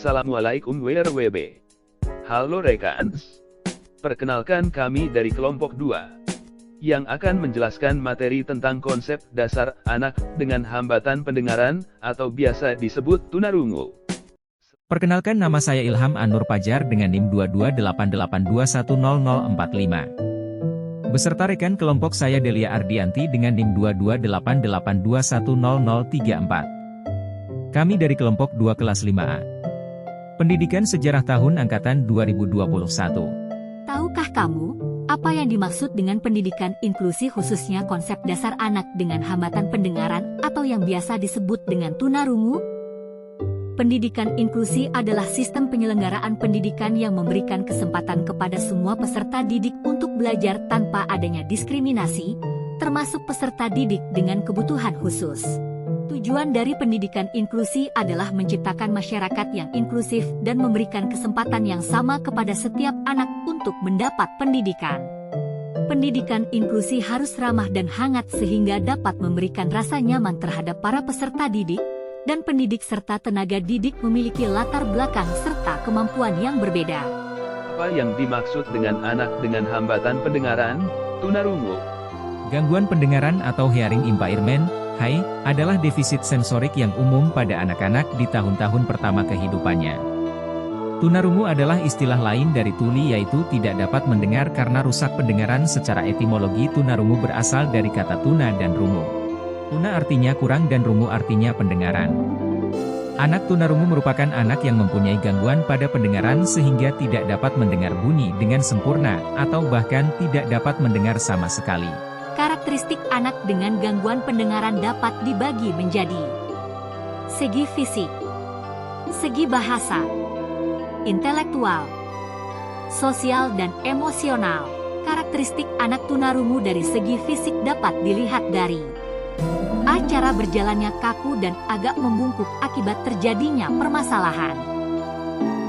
Assalamualaikum WRWB. Halo rekans. Perkenalkan kami dari kelompok 2 yang akan menjelaskan materi tentang konsep dasar anak dengan hambatan pendengaran atau biasa disebut tunarungu. Perkenalkan, nama saya Ilham Anur Pajar dengan NIM 2288210045. Beserta rekan kelompok saya Delia Ardianti dengan NIM 2288210034. Kami dari kelompok 2 kelas 5A. Pendidikan Sejarah tahun angkatan 2021. Tahukah kamu, apa yang dimaksud dengan pendidikan inklusi, khususnya konsep dasar anak dengan hambatan pendengaran atau yang biasa disebut dengan tunarungu? Pendidikan inklusi adalah sistem penyelenggaraan pendidikan yang memberikan kesempatan kepada semua peserta didik untuk belajar tanpa adanya diskriminasi, termasuk peserta didik dengan kebutuhan khusus. Tujuan dari pendidikan inklusi adalah menciptakan masyarakat yang inklusif dan memberikan kesempatan yang sama kepada setiap anak untuk mendapat pendidikan. Pendidikan inklusi harus ramah dan hangat sehingga dapat memberikan rasa nyaman terhadap para peserta didik, dan pendidik serta tenaga didik memiliki latar belakang serta kemampuan yang berbeda. Apa yang dimaksud dengan anak dengan hambatan pendengaran, tunarungu? Gangguan pendengaran atau hearing impairment, HI, adalah defisit sensorik yang umum pada anak-anak di tahun-tahun pertama kehidupannya. Tunarungu adalah istilah lain dari tuli, yaitu tidak dapat mendengar karena rusak pendengaran. Secara etimologi, tunarungu berasal dari kata tuna dan rungu. Tuna artinya kurang dan rungu artinya pendengaran. Anak tunarungu merupakan anak yang mempunyai gangguan pada pendengaran sehingga tidak dapat mendengar bunyi dengan sempurna, atau bahkan tidak dapat mendengar sama sekali. Karakteristik anak dengan gangguan pendengaran dapat dibagi menjadi segi fisik, segi bahasa, intelektual, sosial, dan emosional. Karakteristik anak tunarungu dari segi fisik dapat dilihat dari A. Cara berjalannya kaku dan agak membungkuk akibat terjadinya permasalahan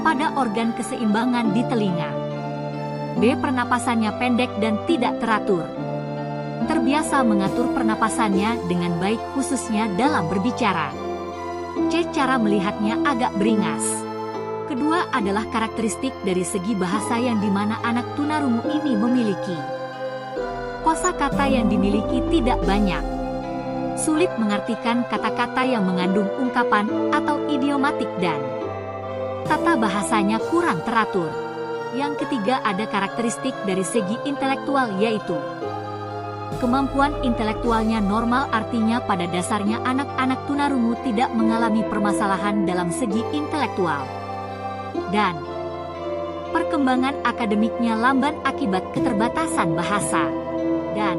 pada organ keseimbangan di telinga. B. Pernapasannya pendek dan tidak teratur. Terbiasa mengatur pernapasannya dengan baik, khususnya dalam berbicara. C. Cara melihatnya agak beringas. Kedua adalah karakteristik dari segi bahasa yang dimana anak tunarungu ini memiliki kosakata yang dimiliki tidak banyak. Sulit mengartikan kata-kata yang mengandung ungkapan atau idiomatik, dan tata bahasanya kurang teratur. Yang ketiga ada karakteristik dari segi intelektual, yaitu kemampuan intelektualnya normal, artinya pada dasarnya anak-anak tunarungu tidak mengalami permasalahan dalam segi intelektual. Dan perkembangan akademiknya lamban akibat keterbatasan bahasa. Dan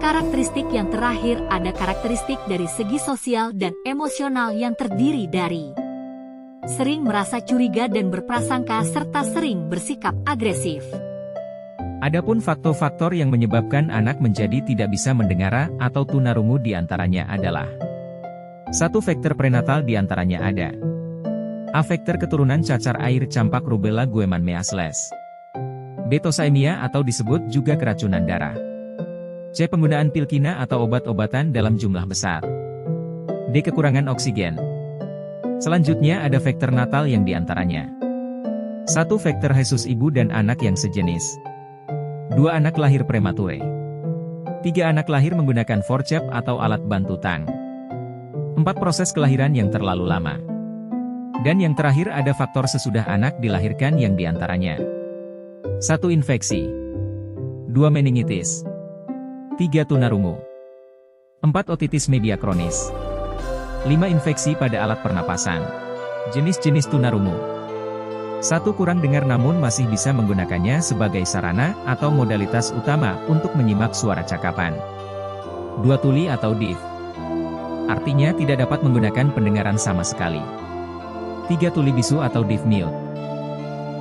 karakteristik yang terakhir ada karakteristik dari segi sosial dan emosional yang terdiri dari sering merasa curiga dan berprasangka serta sering bersikap agresif. Adapun faktor-faktor yang menyebabkan anak menjadi tidak bisa mendengar atau tunarungu diantaranya adalah 1. Faktor prenatal, diantaranya ada A. Faktor keturunan cacar air campak rubella Gueman measles, B. Tosaemia atau disebut juga keracunan darah, C. Penggunaan pil kina atau obat-obatan dalam jumlah besar, D. Kekurangan oksigen. Selanjutnya ada faktor natal yang diantaranya 1. Faktor hesus ibu dan anak yang sejenis, 2. Anak lahir premature, 3. Anak lahir menggunakan forcep atau alat bantu tang, 4. Proses kelahiran yang terlalu lama, dan yang terakhir ada faktor sesudah anak dilahirkan yang diantaranya 1. Infeksi, 2. Meningitis, 3. Tunarungu, 4. Otitis media kronis, 5. Infeksi pada alat pernapasan. Jenis-jenis tunarungu: 1. Kurang dengar namun masih bisa menggunakannya sebagai sarana atau modalitas utama untuk menyimak suara cakapan. 2. Tuli atau deaf, artinya tidak dapat menggunakan pendengaran sama sekali. 3. Tuli bisu atau deaf mute,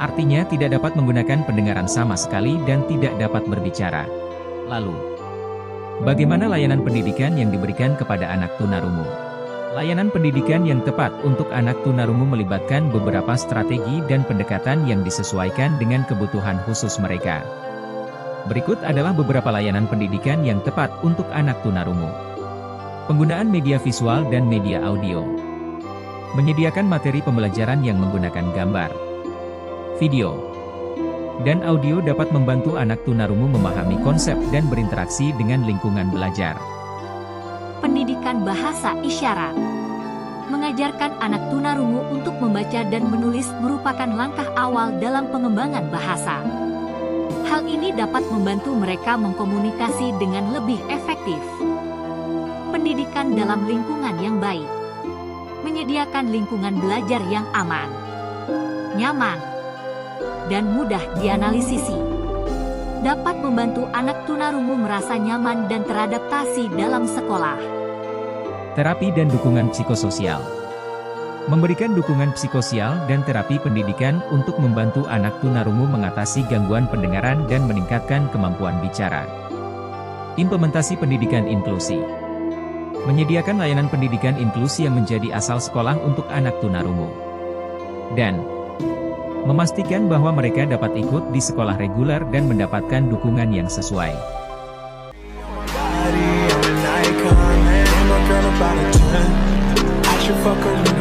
artinya tidak dapat menggunakan pendengaran sama sekali dan tidak dapat berbicara. Lalu, bagaimana layanan pendidikan yang diberikan kepada anak tunarungu? Layanan pendidikan yang tepat untuk anak tunarungu melibatkan beberapa strategi dan pendekatan yang disesuaikan dengan kebutuhan khusus mereka. Berikut adalah beberapa layanan pendidikan yang tepat untuk anak tunarungu. Penggunaan media visual dan media audio. Menyediakan materi pembelajaran yang menggunakan gambar, video, dan audio dapat membantu anak tunarungu memahami konsep dan berinteraksi dengan lingkungan belajar. Pendidikan bahasa isyarat. Mengajarkan anak tunarungu untuk membaca dan menulis merupakan langkah awal dalam pengembangan bahasa. Hal ini dapat membantu mereka mengkomunikasi dengan lebih efektif. Pendidikan dalam lingkungan yang baik. Menyediakan lingkungan belajar yang aman, nyaman, dan mudah dianalisisi. Dapat membantu anak tunarungu merasa nyaman dan teradaptasi dalam sekolah. Terapi dan dukungan psikososial. Memberikan dukungan psikososial dan terapi pendidikan untuk membantu anak tunarungu mengatasi gangguan pendengaran dan meningkatkan kemampuan bicara. Implementasi pendidikan inklusi. Menyediakan layanan pendidikan inklusi yang menjadi asal sekolah untuk anak tunarungu. Dan memastikan bahwa mereka dapat ikut di sekolah reguler dan mendapatkan dukungan yang sesuai. Body, I'm an icon, man. My girl about a 10. I should fuck her.